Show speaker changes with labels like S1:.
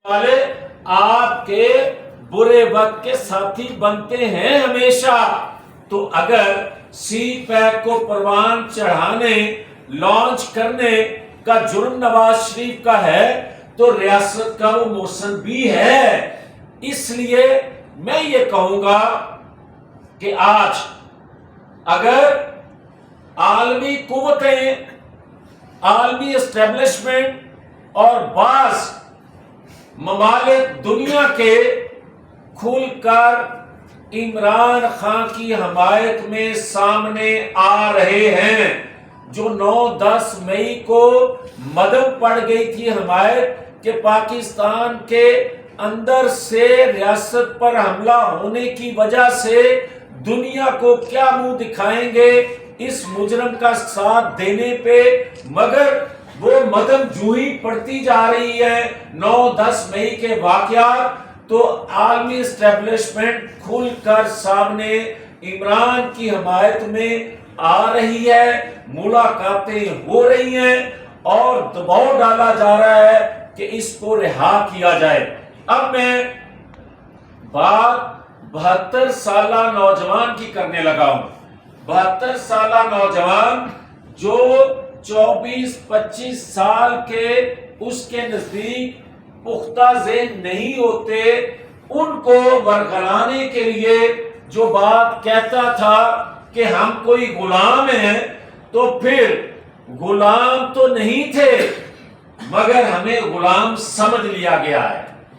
S1: والے آپ کے برے وقت کے ساتھی بنتے ہیں ہمیشہ. تو اگر سی پیک کو پروان چڑھانے لانچ کرنے کا جرم نواز شریف کا ہے تو ریاست کا وہ محسن بھی ہے. اس لیے میں یہ کہوں گا کہ آج اگر عالمی قوتیں، عالمی اسٹیبلشمنٹ اور بعض ممالک دنیا کے کھل کر عمران خان کی حمایت میں سامنے آ رہے ہیں، جو 9-10 مئی کو مدم پڑ گئی تھی حمایت کہ پاکستان کے اندر سے ریاست پر حملہ ہونے کی وجہ سے دنیا کو کیا منہ دکھائیں گے اس مجرم کا ساتھ دینے پہ، مگر وہ مدم جو ہی پڑتی جا رہی ہے 9-10 مئی کے واقعات، تو عالمی اسٹیبلشمنٹ کھل کر سامنے عمران کی حمایت میں آ رہی ہے، ملاقاتیں ہو رہی ہیں اور دباؤ ڈالا جا رہا ہے کہ اس کو رہا کیا جائے. اب میں بات 72 سالہ نوجوان کی کرنے لگا ہوں. 72 سالہ نوجوان جو 24-25 سال کے اس کے نزدیک پختہ ذہن نہیں ہوتے، ان کو ورگلانے کے لیے جو بات کہتا تھا کہ ہم کوئی غلام ہیں، تو پھر غلام تو نہیں تھے مگر ہمیں غلام سمجھ لیا گیا ہے.